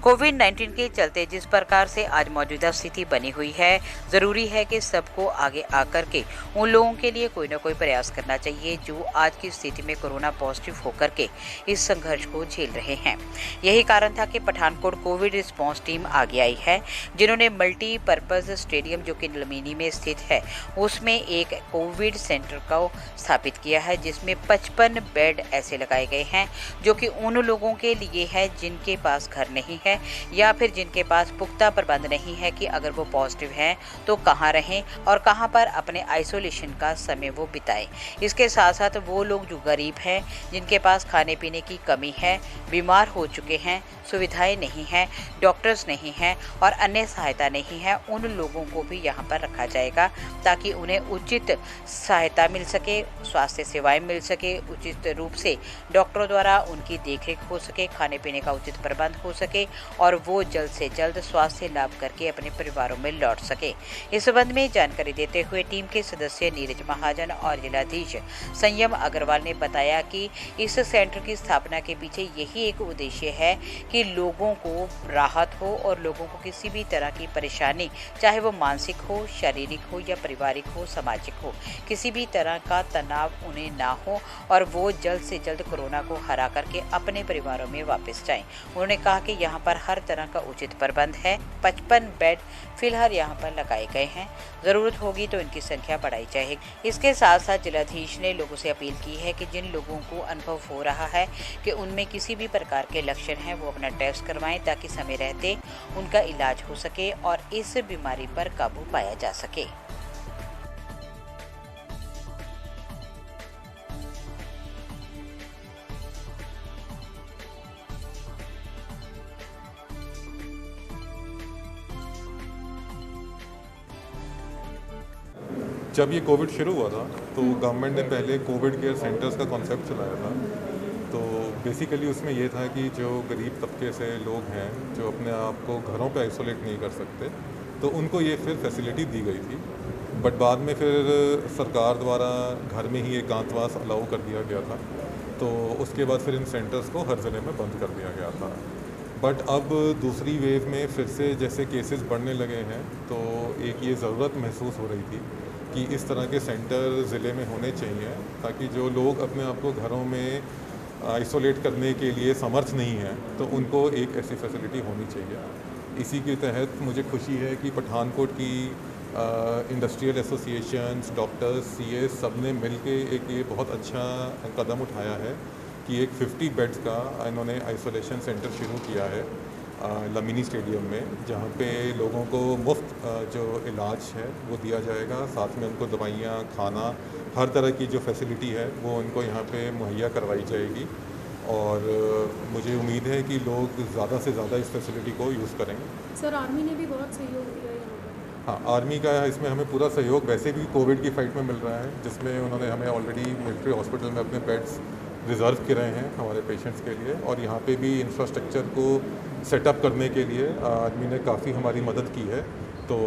कोविड-19 के चलते जिस प्रकार से आज मौजूदा स्थिति बनी हुई है, ज़रूरी है कि सबको आगे आकर के उन लोगों के लिए कोई न कोई प्रयास करना चाहिए जो आज की स्थिति में कोरोना पॉजिटिव होकर के इस संघर्ष को झेल रहे हैं। यही कारण था कि पठानकोट कोविड रिस्पांस टीम आगे आई है, जिन्होंने मल्टीपर्पज़ स्टेडियम जो कि लमीनी में स्थित है, उसमें एक कोविड सेंटर को स्थापित किया है, जिसमें 55 बेड ऐसे लगाए गए हैं जो कि उन लोगों के लिए है जिनके पास घर नहीं है या फिर जिनके पास पुख्ता प्रबंध नहीं है कि अगर वो पॉजिटिव हैं तो कहाँ रहें और कहाँ पर अपने आइसोलेशन का समय वो बिताएं। इसके साथ साथ वो लोग जो गरीब हैं, जिनके पास खाने पीने की कमी है, बीमार हो चुके हैं, सुविधाएं नहीं हैं, डॉक्टर्स नहीं हैं और अन्य सहायता नहीं है, उन लोगों को भी यहाँ पर रखा जाएगा ताकि उन्हें उचित सहायता मिल सके, स्वास्थ्य सेवाएं मिल सके, उचित रूप से डॉक्टरों द्वारा उनकी देखरेख हो सके, खाने पीने का उचित प्रबंध हो सके और वो जल्द से जल्द स्वास्थ्य लाभ करके अपने परिवारों में लौट सके। इस संबंध में जानकारी देते हुए टीम के सदस्य नीरज महाजन और जिलाधीश संयम अग्रवाल ने बताया कि इस सेंटर की स्थापना के पीछे यही एक उद्देश्य है कि लोगों को राहत हो और लोगों को किसी भी तरह की परेशानी, चाहे वो मानसिक हो, शारीरिक हो या पारिवारिक हो, सामाजिक हो, किसी भी तरह का तनाव उन्हें ना हो और वो जल्द से जल्द कोरोना को हरा करके अपने परिवारों में वापस जाएं। उन्होंने कहा कि यहाँ पर हर तरह का उचित प्रबंध है। 55 बेड फिलहाल यहाँ पर लगाए गए हैं, ज़रूरत होगी तो इनकी संख्या बढ़ाई जाएगी। इसके साथ साथ जिलाधीश ने लोगों से अपील की है कि जिन लोगों को अनुभव हो रहा है कि उनमें किसी भी प्रकार के लक्षण हैं, वो अपना टेस्ट करवाएं ताकि समय रहते उनका इलाज हो सके और इस बीमारी पर काबू पाया जा सके। जब ये कोविड शुरू हुआ था तो गवर्नमेंट ने पहले कोविड केयर सेंटर्स का कॉन्सेप्ट चलाया था। तो बेसिकली उसमें ये था कि जो गरीब तबके से लोग हैं जो अपने आप को घरों पे आइसोलेट नहीं कर सकते, तो उनको ये फिर फैसिलिटी दी गई थी। बट बाद में फिर सरकार द्वारा घर में ही एकांतवास अलाउ कर दिया गया था, तो उसके बाद फिर इन सेंटर्स को हर ज़िले में बंद कर दिया गया था। बट अब दूसरी वेव में फिर से जैसे केसेस बढ़ने लगे हैं, तो एक ये ज़रूरत महसूस हो रही थी कि इस तरह के सेंटर ज़िले में होने चाहिए ताकि जो लोग अपने आप को घरों में आइसोलेट करने के लिए समर्थ नहीं हैं, तो उनको एक ऐसी फैसिलिटी होनी चाहिए। इसी के तहत मुझे खुशी है कि पठानकोट की इंडस्ट्रियल एसोसिएशंस, डॉक्टर्स, सीएस सब ने मिल के एक ये बहुत अच्छा कदम उठाया है कि एक 50 बेड्स का इन्होंने आइसोलेशन सेंटर शुरू किया है लमीनी स्टेडियम में, जहाँ पे लोगों को मुफ्त जो इलाज है वो दिया जाएगा, साथ में उनको दवाइयाँ, खाना, हर तरह की जो फैसिलिटी है वो उनको यहाँ पे मुहैया करवाई जाएगी। और मुझे उम्मीद है कि लोग ज़्यादा से ज़्यादा इस फैसिलिटी को यूज़ करेंगे। सर, आर्मी ने भी बहुत सहयोग दिया है यहाँ पर। हाँ, आर्मी का इसमें हमें पूरा सहयोग वैसे भी कोविड की फ़ाइट में मिल रहा है, जिसमें उन्होंने हमें ऑलरेडी मिलिट्री हॉस्पिटल में अपने बेड्स रिज़र्व किए हैं हमारे पेशेंट्स के लिए, और यहाँ पे भी इंफ्रास्ट्रक्चर को सेटअप करने के लिए आर्मी ने काफ़ी हमारी मदद की है। तो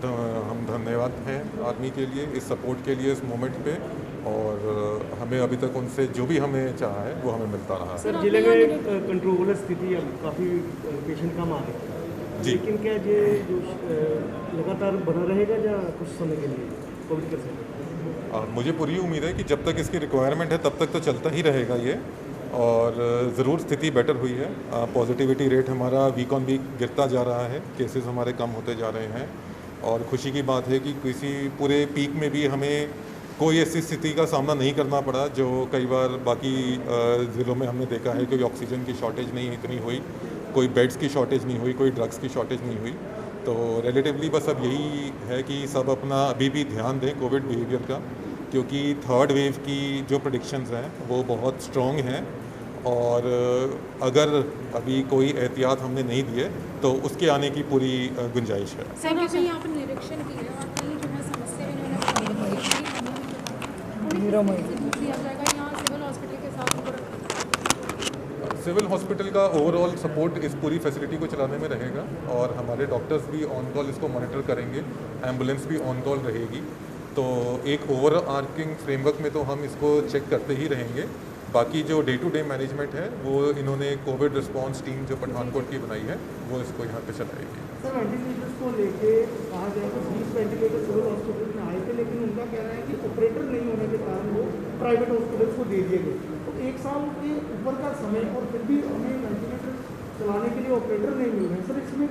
हम धन्यवाद हैं आर्मी के लिए इस सपोर्ट के लिए इस मोमेंट पे, और हमें अभी तक उनसे जो भी हमें चाहा है वो हमें मिलता रहा है। सर, जिले में कंट्रोल स्थिति अब काफ़ी पेशेंट कम आ रहे हैं जी, लेकिन क्या ये जो लगातार बना रहेगा या कुछ समय के लिए कोविड के समय? मुझे पूरी उम्मीद है कि जब तक इसकी रिक्वायरमेंट है तब तक तो चलता ही रहेगा ये, और ज़रूर स्थिति बेटर हुई है। पॉजिटिविटी रेट हमारा वीक ऑन वीक गिरता जा रहा है, केसेस हमारे कम होते जा रहे हैं, और खुशी की बात है कि किसी पूरे पीक में भी हमें कोई ऐसी स्थिति का सामना नहीं करना पड़ा जो कई बार बाकी ज़िलों में हमने देखा है। कोई ऑक्सीजन की शॉर्टेज नहीं इतनी हुई, कोई बेड्स की शॉर्टेज नहीं हुई, कोई ड्रग्स की शॉर्टेज नहीं हुई। तो रिलेटिवली बस अब यही है कि सब अपना अभी भी ध्यान दें कोविड बिहेवियर का, क्योंकि थर्ड वेव की जो प्रेडिक्शंस हैं वो बहुत स्ट्रॉन्ग हैं, और अगर अभी कोई एहतियात हमने नहीं दिए तो उसके आने की पूरी गुंजाइश है। सर, आपने यहाँ पर निरीक्षण किया है और कई जो है समस्या भी दिया जाएगा यहाँ सिविल हॉस्पिटल के साथ उनको रखा। सिविल हॉस्पिटल का ओवरऑल सपोर्ट इस पूरी फैसिलिटी को चलाने में रहेगा, और हमारे डॉक्टर्स भी ऑन कॉल इसको मॉनिटर करेंगे, एम्बुलेंस भी ऑन कॉल रहेगी। तो एक ओवर आर्किंग फ्रेमवर्क में तो हम इसको चेक करते ही रहेंगे, बाकी जो डे टू डे मैनेजमेंट है वो इन्होंने कोविड रिस्पांस टीम जो पठानकोट की बनाई है वो इसको यहाँ पे चलाएगी। सर वेंटिलेटर्स को लेके कहा जाए तो 20 वेंटिलेटर सिविल हॉस्पिटल में आए थे, लेकिन उनका कहना है कि ऑपरेटर नहीं होने के कारण वो प्राइवेट हॉस्पिटल्स को दे दिए गए। तो 1 साल के ऊपर का समय और फिर भी हमें वेंटिलेटर चलाने के लिए ऑपरेटर नहीं मिल रहे। सर इसमें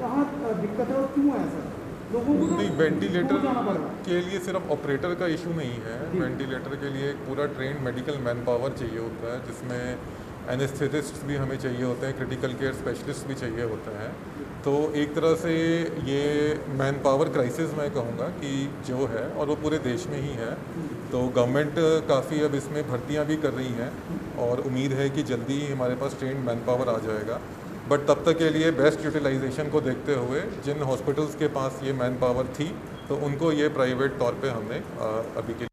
कहाँ दिक्कत है और क्यों है सर? लोगों को नहीं, वेंटिलेटर जाना पड़ रहा है। के लिए सिर्फ ऑपरेटर का इशू नहीं है। वेंटिलेटर के लिए एक पूरा ट्रेंड मेडिकल मैन पावर चाहिए होता है, जिसमें एनेस्थेटिस्ट भी हमें चाहिए होते हैं, क्रिटिकल केयर स्पेशलिस्ट भी चाहिए होते हैं। तो एक तरह से ये मैन पावर क्राइसिस मैं कहूँगा कि जो है, और वो पूरे देश में ही है। तो गवर्नमेंट काफ़ी अब इसमें भर्तियाँ भी कर रही हैं और उम्मीद है कि जल्दी ही हमारे पास ट्रेंड मैन पावर आ जाएगा। बट तब तक के लिए बेस्ट यूटिलाइजेशन को देखते हुए जिन हॉस्पिटल्स के पास ये मैन पावर थी तो उनको ये प्राइवेट तौर पे हमने अभी के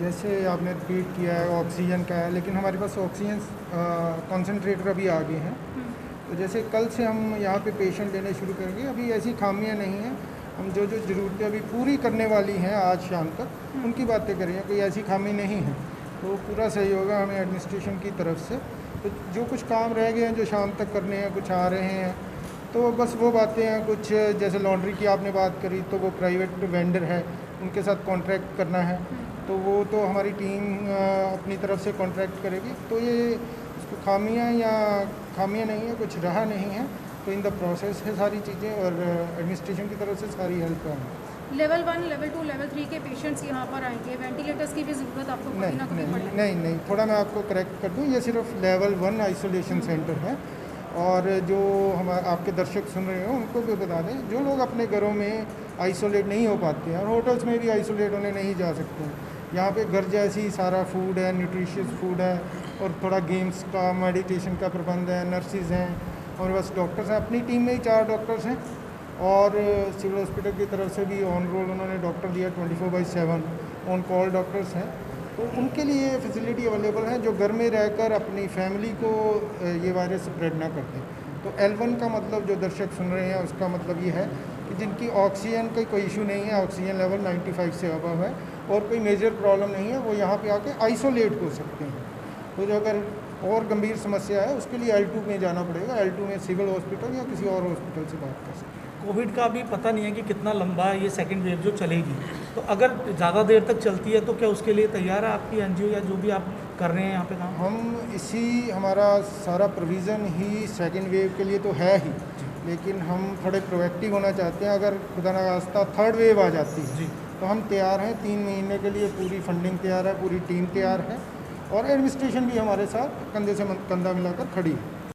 जैसे आपने ट्वीट किया है ऑक्सीजन का है, लेकिन हमारे पास ऑक्सीजन कंसंट्रेटर अभी आ गए हैं। तो जैसे कल से हम यहाँ पे पेशेंट लेने शुरू करेंगे। अभी ऐसी खामियां नहीं हैं, हम जो जो ज़रूरतें अभी पूरी करने वाली हैं आज शाम तक उनकी बातें करेंगे। कोई ऐसी खामी नहीं है, तो पूरा सहयोग है हमें एडमिनिस्ट्रेशन की तरफ से। तो जो कुछ काम रह गए हैं जो शाम तक करने हैं, कुछ आ रहे हैं, तो बस वो बातें हैं। कुछ जैसे लॉन्ड्री की आपने बात करी, तो वो प्राइवेट वेंडर है, उनके साथ कॉन्ट्रैक्ट करना है, तो वो तो हमारी टीम अपनी तरफ से कॉन्ट्रैक्ट करेगी। तो ये इसको खामियां नहीं है, कुछ रहा नहीं है, तो इन द प्रोसेस है सारी चीज़ें, और एडमिनिस्ट्रेशन की तरफ से सारी हेल्प है। लेवल 1, लेवल 2, लेवल 3 के पेशेंट्स यहाँ पर आएंगे, वेंटिलेटर्स की भी ज़रूरत आपको कहीं ना कहीं पड़ेगी। नहीं, थोड़ा मैं आपको करेक्ट कर दूँ, ये सिर्फ लेवल 1 आइसोलेशन सेंटर है। और जो हम आपके दर्शक सुन रहे हो उनको भी बता दें, जो लोग अपने घरों में आइसोलेट नहीं हो पाते हैं और होटल्स में भी आइसोलेट होने नहीं जा सकते हैं, यहाँ पे घर जैसी सारा फूड है, न्यूट्रिशियस फूड है, और थोड़ा गेम्स का, मेडिटेशन का प्रबंध है, नर्सिज़ हैं, और बस डॉक्टर्स हैं। अपनी टीम में ही 4 डॉक्टर्स हैं, और सिविल हॉस्पिटल की तरफ से भी ऑन रोल उन्होंने डॉक्टर दिया, 24/7 ऑन कॉल डॉक्टर्स हैं। तो उनके लिए फैसिलिटी अवेलेबल है जो घर में रहकर अपनी फैमिली को ये वायरस स्प्रेड ना कर दें। तो L1 का मतलब, जो दर्शक सुन रहे हैं, उसका मतलब ये है कि जिनकी ऑक्सीजन का कोई इशू नहीं है, ऑक्सीजन लेवल 95 से अबव है और कोई मेजर प्रॉब्लम नहीं है, वो यहाँ पे आके आइसोलेट हो सकते हैं। तो जो अगर और गंभीर समस्या है उसके लिए L2 में जाना पड़ेगा। L2 में सिविल हॉस्पिटल या किसी और हॉस्पिटल से बात कर सकते हैं। कोविड का अभी पता नहीं है कि कितना लंबा ये सेकंड वेव जो चलेगी, तो अगर ज़्यादा देर तक चलती है तो क्या उसके लिए तैयार है आपकी एनजीओ या जो भी आप कर रहे हैं यहाँ पे काम? हम हमारा सारा प्रोविज़न ही सेकंड वेव के लिए तो है ही, लेकिन हम थोड़े प्रोएक्टिव होना चाहते हैं। अगर खुदा न खास्ता थर्ड वेव आ जाती है तो हम तैयार हैं। 3 महीने के लिए पूरी फंडिंग तैयार है, पूरी टीम तैयार है, और एडमिनिस्ट्रेशन भी हमारे साथ कंधे से कंधा मिलाकर खड़ी है।